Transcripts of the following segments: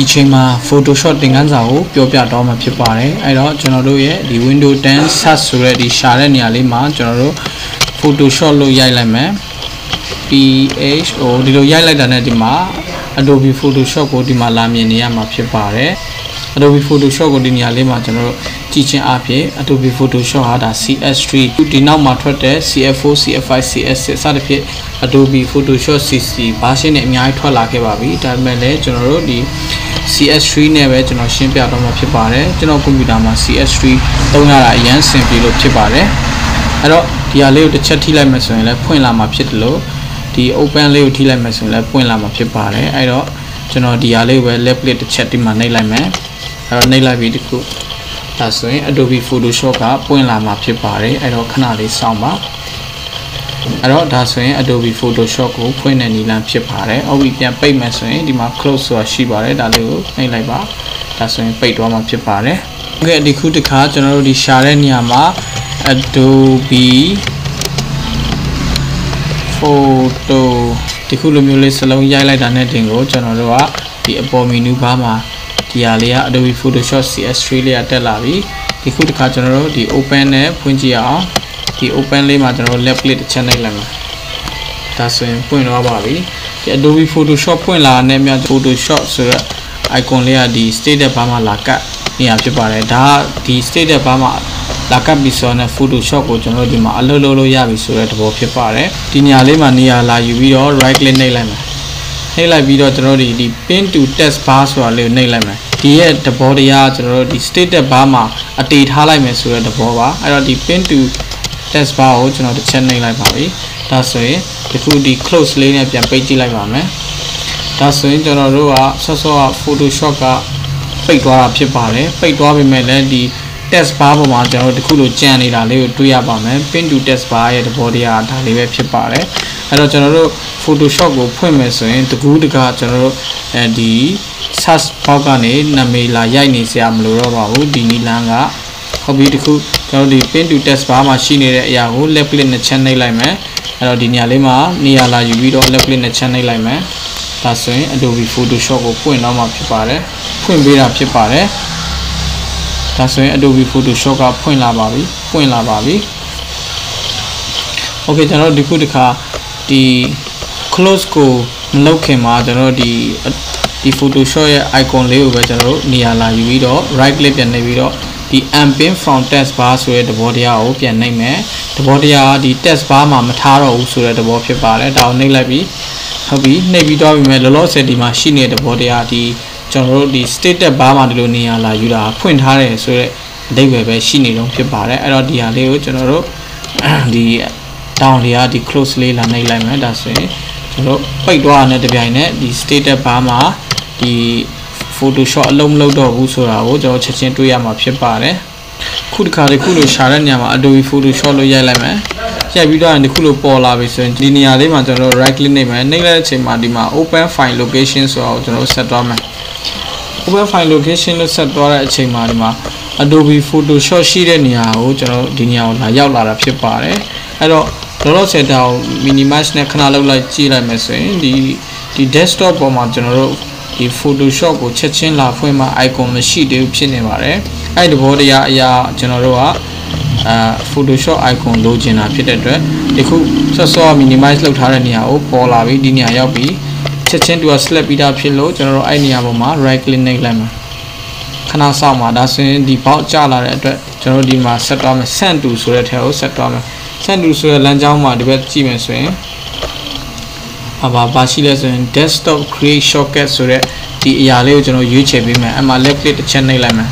ဒီချိန်မှာ Photoshop သင်ခန်းစာကိုပြောပြတော့မှာဖြစ်ပါတယ်အဲ့တော့ကျွန်တော်တို့ရဲ့ဒီ Windows 10 Search ဆိုတဲ့ဒီရှာတဲ့နေရာလေးမှာကျွန်တော်တို့ Photoshop လို့ရိုက်လိုက်မယ် PHO ဒီလိုရိုက်လိုက်တာနဲ့ဒီမှာ Adobe Photoshop ကိုဒီမှာလာမြင်နေရမှာဖြစ်ပါတယ် Adobe Photoshop ကိုဒီနေရာလေးမှာကျွန်တော်တို့ကြည့်ချင်းအဖြစ် Adobe Photoshop ဟာဒါ CS3 ဒီနောက်မှာထွက်တဲ့ CF4 CF5 CS6 စသဖြင့် Adobe Photoshop CC version နဲ့အများကြီးထွက်လာခဲ့ပါပြီဒါပေမဲ့လည်းကျွန်တော်တို့ဒီ CS3 နဲ့ပဲကျွန်တော်ရှင်းပြတော့မှာဖြစ်ပါတယ်ကျွန်တော်ကွန်ပျူတာမှာ CS3 သုံးရတာအရင်ဆင်ပြေလို့ဖြစ်ပါတယ်အဲ့တော့ဒီဟာလေးကိုတစ်ချက်ထိလိုက်မယ်ဆိုရင်လည်းဖွင့်လာမှာဖြစ်တယ်လို့ဒီ open လေးကိုထိလိုက်မယ်ဆိုရင်လည်းပွင့်လာမှာဖြစ်ပါတယ်အဲ့တော့ကျွန်တော်ဒီဟာလေးကိုပဲ left click တစ်ချက်ဒီမှာနှိပ်လိုက်မယ်အဲ့တော့နှိပ်လိုက်ပြီးဒီခုဒါဆိုရင် Adobe Photoshop ကပွင့်လာမှာဖြစ်ပါတယ်အဲ့တော့ခဏလေးစောင့်ပါအဲ့တော့ဒါဆိုရင် Adobe Photoshop ကိုဖွင့်တဲ့နည်းလမ်းဖြစ်ပါတယ်အောက်ပြီးပြန်ပိတ်မယ်ဆိုရင်ဒီမှာ close ဆိုတာရှိပါတယ်ဒါလေးကိုနှိပ်လိုက်ပါဒါဆိုရင်ပိတ်သွားမှာဖြစ်ပါတယ်โอเคဒီခုတစ်ခါကျွန်တော်တို့ဒီရှာတဲ့နေရာမှာ Adobe Photo ဒီခုလိုမျိုးလေးစလုံးရိုက်လိုက်တာနဲ့တင်ကိုကျွန်တော်တို့ကဒီအပေါ် menu bar မှာဒီဟာလေးက Adobe Photoshop CS3 လေးကတက်လာပြီဒီခုတစ်ခါကျွန်တော်တို့ဒီ open နဲ့ဖွင့်ကြည့်အောင်ဒီ open လေးမှာကျွန်တော်တို့ left click တစ်ချက်နှိပ်လိုက်မှာဒါဆိုရင်ပွင့်သွားပါပြီဒီ Adobe Photoshop ပွင့်လာတဲ့မြတ် Photoshop ဆိုတော့ icon လေးကဒီ status bar မှာလာကတ်နေရဖြစ်ပါတယ်ဒါကဒီ status bar မှာလာကပ်ပြီးဆိုတော့ Photoshop ကိုကျွန်တော်တို့ဒီမှာအလုပ်လုပ်လို့ရပြီဆိုတဲ့သဘောဖြစ်ပါတယ်ဒီနေရာလေးမှာနေရာလာယူပြီးတော့ right click နှိပ်လိုက်မယ်နှိပ်လိုက်ပြီးတော့ကျွန်တော်တို့ဒီ pin to text bar ဆိုတာလေးကိုနှိပ်လိုက်မယ်ဒီရဲ့သဘောတရားကျွန်တော်တို့ဒီ status bar မှာအတေထားလိုက်မယ်ဆိုတဲ့သဘောပါအဲ့တော့ဒီ pin to text bar ကိုကျွန်တော်တစ်ချက်နှိပ်လိုက်ပါပြီဒါဆိုရင်ဒီခုဒီ close လေးနဲ့ပြန်ပိတ်ကြည့်လိုက်ပါမယ်ဒါဆိုရင်ကျွန်တော်တို့ကဆော့ဆော့ Photoshop ကပိတ်သွားတာဖြစ်ပါတယ်ပိတ်သွားပြီမဲ့လည်းဒီtext bar ပေါ်မှာကျွန်တော်တို့တခုလိုကြံနေတာလေးကိုတွေ့ရပါမယ် pin to text bar ရဲ့သဘောတရားဒါလေးပဲဖြစ်ပါတယ်အဲ့တော့ကျွန်တော်တို့ Photoshop ကိုဖွင့်မယ်ဆိုရင်တကူးတကကျွန်တော်တို့ဒီ search box ကနေနာမည်လာရိုက်နေစရာမလိုတော့ပါဘူးဒီနီလန်းကဟုတ်ပြီတခုကျွန်တော်တို့ဒီ pin to text bar မှာရှိနေတဲ့အရာကို left click နဲ့ချက်နှိပ်လိုက်မယ်အဲ့တော့ဒီနေရာလေးမှာနေရာလာယူပြီးတော့ left click နဲ့ချက်နှိပ်လိုက်မယ်ဒါဆိုရင် Adobe Photoshop ကိုဖွင့်တော့မှာဖြစ်ပါတယ်ဖွင့်ပေးတာဖြစ်ပါတယ်ဒါဆိုရင် Adobe Photoshop ကဖွင့်လာပါပြီโอเคကျွန်တော်တို့ဒီခုတစ်ခါဒီ close ကိုမလုပ်ခင်မှာကျွန်တော်တို့ဒီ Photoshop ရဲ့ icon လေးကိုပဲကျွန်တော်တို့နေရာလာယူပြီးတော့ right click ပြန်နှိပ်ပြီးတော့ဒီ unpin from text bar ဆိုတဲ့သဘောတရားကိုပြန်နှိပ်မယ်သဘောတရားကဒီ text bar မှာမထားတော့ဘူးဆိုတဲ့သဘောဖြစ်ပါတယ်ဒါကိုနှိပ်လိုက်ပြီဟုတ်ပြီနှိပ်ပြီးတော့ပြီမဲ့လောလောဆယ်ဒီမှာရှိနေတဲ့သဘောတရားဒီကျွန်တော်တို့ဒီ status bar မှာဒီလိုနေရာလာယူတာဖွင့်ထားတယ်ဆိုတော့အဓိပ္ပာယ်ပဲရှိနေတော့ဖြစ်ပါတယ်အဲ့တော့ဒီဟာလေးကိုကျွန်တော်တို့ဒီ down လေးကဒီ close လေးလာနှိပ်လိုက်မယ်ဒါဆိုရင်ကျွန်တော်ပိတ်သွားတဲ့တပြိုင်နက်ဒီ status bar မှာဒီ Photoshop အလုံးမလုပ်တော့ဘူးဆိုတာကိုကျွန်တော်ချက်ချင်းတွေ့ရမှာဖြစ်ပါတယ်ခုတစ်ခါတည်းခုလိုရှာတဲ့နေရာမှာ Adobe Photoshop လို့ရိုက်လိုက်မယ်ရိုက်ပြီးတော့ဒီခုလိုပေါ်လာပြီဆိုရင်ဒီနေရာလေးမှာကျွန်တော် right click နှိပ်မယ်နှိပ်လိုက်တဲ့အချိန်မှာဒီမှာ open file location ဆိုတာကိုကျွန်တော်ဆက်သွားမယ် open file location လို့ဆက်သွားတဲ့အချိန်မှာဒီမှာ Adobe Photoshop ရှိတဲ့နေရာကိုကျွန်တော်ဒီနေရာကိုလာရောက်လာတာဖြစ်ပါတယ်အဲ့တော့လောလောဆယ်တောင် minimize နဲ့ခဏလောက်လိုက်ကြည့်လိုက်မယ်ဆိုရင်ဒီ desktop ပေါ်မှာကျွန်တော်တို့ဒီ Photoshop ကိုချက်ချင်းလာဖွင့်မှ icon မရှိသေးဘူးဖြစ်နေပါတယ်အဲ့ဒီဘောတရားအရာကျွန်တော်တို့ကPhotoshop icon လိုချင်တာဖြစ်တဲ့အတွက်ဒီခုဆော့ minimize လုပ်ထားတဲ့နေရာကိုပေါ်လာပြီးဒီနေရာရောက်ပြီးချက်ချင်းသူက select ပြီးသားဖြစ်လို့ကျွန်တော်တို့အဲ့နေရာပေါ်မှာ right click နှိပ်လိုက်မှာခဏစောင့်ပါဒါဆိုရင်ဒီ box ကျလာတဲ့အတွက်ကျွန်တော်တို့ဒီမှာဆက်သွားမယ် send to ဆိုတဲ့ထဲကိုဆက်သွားမယ် send to ဆိုတဲ့လမ်းကြောင်းမှာဒီဘက်ကြည့်မယ်ဆိုရင်ဘာရှိလဲဆိုရင် desktop create shortcut ဆိုတဲ့ဒီအရာလေးကိုကျွန်တော်ရွေးချယ်ပေးမယ်အမှ left click တစ်ချက်နှိပ်လိုက်မယ်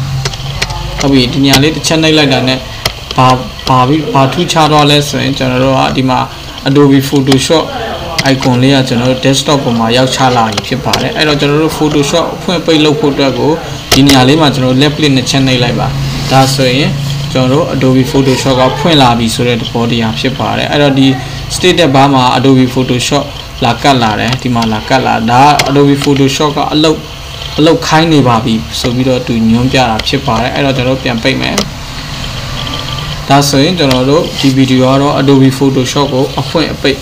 ဟုတ်ပြီဒီနေရာလေးတစ်ချက်နှိပ်လိုက်တာနဲ့ဘာထူးခြားတော့လဲဆိုရင်ကျွန်တော်တို့ကဒီမှာ Adobe Photoshop icon လေးကကျွန်တော်တို့ desktop ပေါ်မှာရောက်ချလာပြီဖြစ်ပါတယ်အဲ့တော့ကျွန်တော်တို့ Photoshop ဖွင့်ပိတ်လုပ်ဖို့အတွက်ကိုဒီနေရာလေးမှာကျွန်တော် left click နဲ့ချက်နှိပ်လိုက်ပါဒါဆိုရင်ကျွန်တော်တို့ Adobe Photoshop ကဖွင့်လာပြီဆိုတဲ့သဘောတရားဖြစ်ပါတယ်အဲ့တော့ဒီ status bar မှာ Adobe Photoshop လာကတ်လာတယ်ဒီမှာလာကတ်လာဒါ Adobe Photoshop ကအလုပ်ခိုင်းနေပါပြီဆိုပြီးတော့သူညွှန်းပြတာဖြစ်ပါတယ်အဲ့တော့ကျွန်တော်ပြန်ပိတ်မယ်ဒါဆိုရင်ကျွန်တော်တို့ဒီဗီဒီယိုကတော့ Adobe Photoshop ကိုအဖွင့်အပိတ်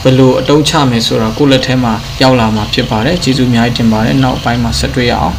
ဘယ်လိုအတုံးချမယ်ဆိုတာကိုယ့်လက်ထဲမှာရောက်လာမှာဖြစ်ပါတယ်ကျေးဇူးအများကြီးတင်ပါတယ်နောက်အပိုင်းမှာဆက်တွေ့ရအောင်